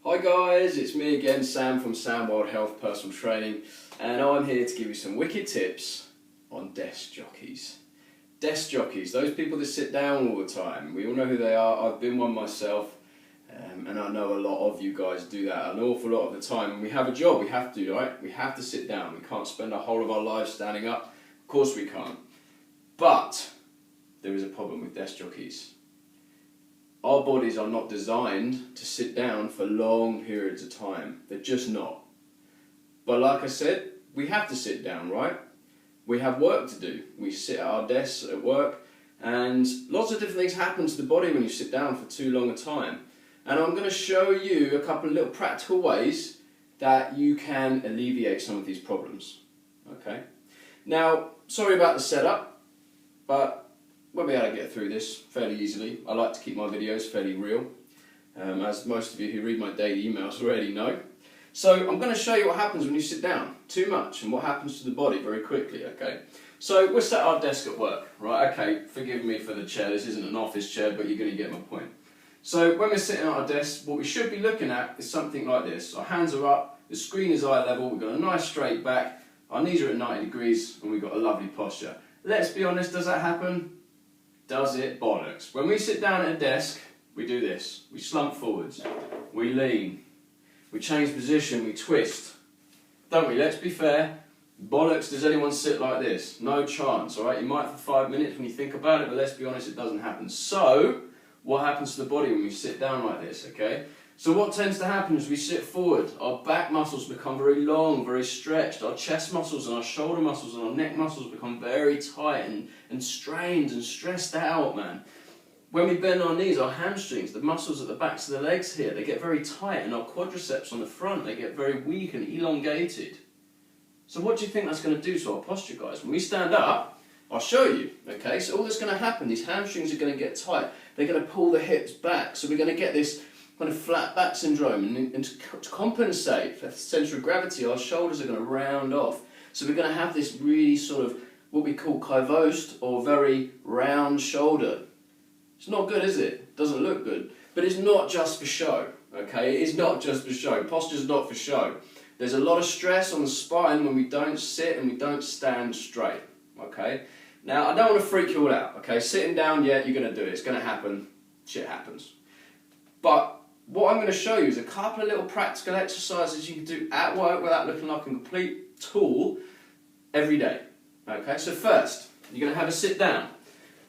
Hi guys, it's me again, Sam from Sam Wild Health Personal Training, and I'm here to give you some wicked tips on desk jockeys. Desk jockeys, those people that sit down all the time. We all know who they are. I've been one myself, and I know a lot of you guys do that an awful lot of the time. And we have a job, we have to, right? We have to sit down. We can't spend the whole of our lives standing up. Of course we can't. But there is a problem with desk jockeys. Our bodies are not designed to sit down for long periods of time. They're just not. But like I said, we have to sit down, right? We have work to do. We sit at our desks at work, and lots of different things happen to the body when you sit down for too long a time. And I'm going to show you a couple of little practical ways that you can alleviate some of these problems. Okay? Now, sorry about the setup, but we'll be able to get through this fairly easily. I like to keep my videos fairly real, as most of you who read my daily emails already know. So I'm going to show you what happens when you sit down too much and what happens to the body very quickly, okay? So we're sat at our desk at work, right? Okay, forgive me for the chair, this isn't an office chair, but you're going to get my point. So when we're sitting at our desk, what we should be looking at is something like this. Our hands are up, the screen is eye level, we've got a nice straight back, our knees are at 90 degrees, and we've got a lovely posture. Let's be honest, does that happen? Does it bollocks? When we sit down at a desk, we do this. We slump forwards, we lean, we change position, we twist. Don't we? Let's be fair. Bollocks, does anyone sit like this? No chance, alright? You might for 5 minutes when you think about it, but let's be honest, it doesn't happen. So, what happens to the body when we sit down like this, okay? So what tends to happen is we sit forward, our back muscles become very long, very stretched, our chest muscles and our shoulder muscles and our neck muscles become very tight and strained and stressed out, man. When we bend our knees, our hamstrings, the muscles at the backs of the legs here, they get very tight, and our quadriceps on the front, they get very weak and elongated. So what do you think that's going to do to our posture, guys? When we stand up, I'll show you, okay? So all that's going to happen, these hamstrings are going to get tight, they're going to pull the hips back, so we're going to get this kind of flat back syndrome, and to compensate for the centre of gravity, our shoulders are going to round off. So we're going to have this really sort of what we call kyvost, or very round shoulder. It's not good, is it? It doesn't look good. But it's not just for show, okay? It is not just for show. Posture's not for show. There's a lot of stress on the spine when we don't sit and we don't stand straight, okay? Now, I don't want to freak you all out, okay? Sitting down, yeah, you're going to do it. It's going to happen. Shit happens. But what I'm going to show you is a couple of little practical exercises you can do at work without looking like a complete tool every day. Okay, so first, you're going to have a sit down.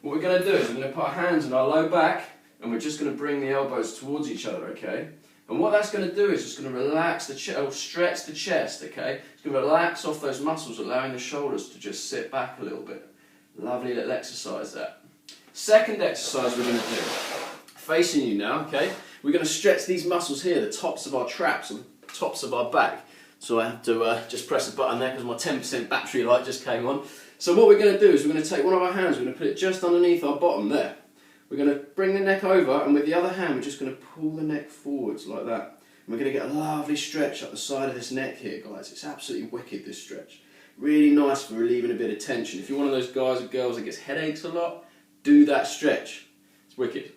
What we're going to do is we're going to put our hands on our low back, and we're just going to bring the elbows towards each other, okay? And what that's going to do is just going to relax the chest, or stretch the chest, okay? It's going to relax off those muscles, allowing the shoulders to just sit back a little bit. Lovely little exercise that. Second exercise we're going to do, facing you now, okay? We're going to stretch these muscles here, the tops of our traps and the tops of our back. So I have to just press the button there because my 10% battery light just came on. So what we're going to do is we're going to take one of our hands, we're going to put it just underneath our bottom there. We're going to bring the neck over, and with the other hand we're just going to pull the neck forwards like that. And we're going to get a lovely stretch up the side of this neck here, guys. It's absolutely wicked, this stretch. Really nice for relieving a bit of tension. If you're one of those guys or girls that gets headaches a lot, do that stretch. It's wicked.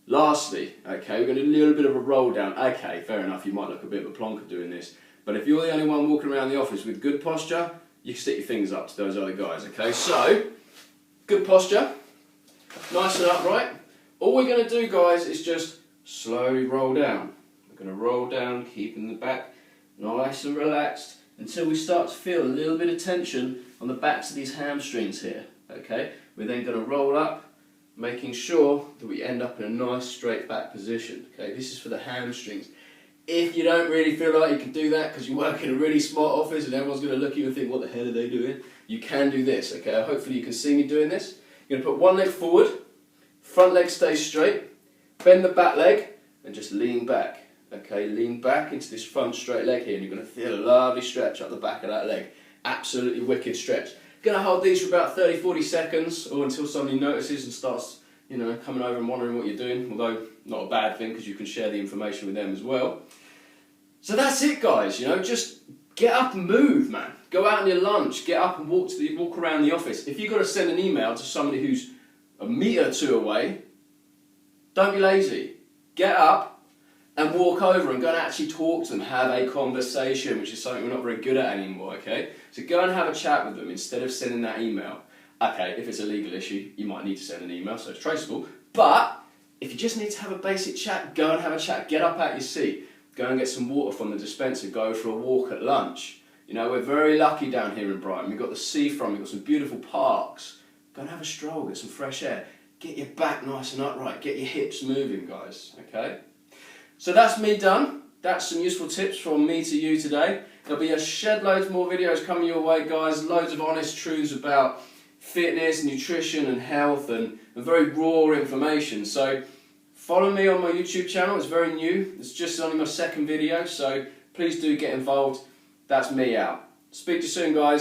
Lastly, okay, we're going to do a little bit of a roll down. Okay, fair enough, you might look a bit of a plonker doing this, but if you're the only one walking around the office with good posture, you can stick your fingers up to those other guys, okay? So, good posture, nice and upright. All we're going to do, guys, is just slowly roll down. We're going to roll down, keeping the back nice and relaxed, until we start to feel a little bit of tension on the backs of these hamstrings here, okay? We're then going to roll up, making sure that we end up in a nice straight back position. Okay, this is for the hamstrings. If you don't really feel like you can do that because you work in a really smart office and everyone's going to look at you and think, what the hell are they doing? You can do this, okay? Hopefully you can see me doing this. You're going to put one leg forward, front leg stays straight, bend the back leg and just lean back. Okay, lean back into this front straight leg here, and you're going to feel a lovely stretch up the back of that leg. Absolutely wicked stretch. Going to hold these for about 30-40 seconds, or until somebody notices and starts, you know, coming over and wondering what you're doing, although not a bad thing because you can share the information with them as well. So that's it, guys, you know, just get up and move, man. Go out on your lunch, get up and walk around the office. If you've got to send an email to somebody who's a metre or two away, don't be lazy. Get up and walk over and go and actually talk to them, have a conversation, which is something we're not very good at anymore, okay? So go and have a chat with them instead of sending that email. Okay, if it's a legal issue, you might need to send an email, so it's traceable, but if you just need to have a basic chat, go and have a chat, get up out your seat, go and get some water from the dispenser, go for a walk at lunch. You know, we're very lucky down here in Brighton, we've got the seafront, we've got some beautiful parks. Go and have a stroll, get some fresh air, get your back nice and upright, get your hips moving, guys, okay? So that's me done. That's some useful tips from me to you today. There'll be a shed loads more videos coming your way, guys. Loads of honest truths about fitness, nutrition and health and very raw information. So follow me on my YouTube channel. It's very new. It's just only my second video. So please do get involved. That's me out. Speak to you soon, guys.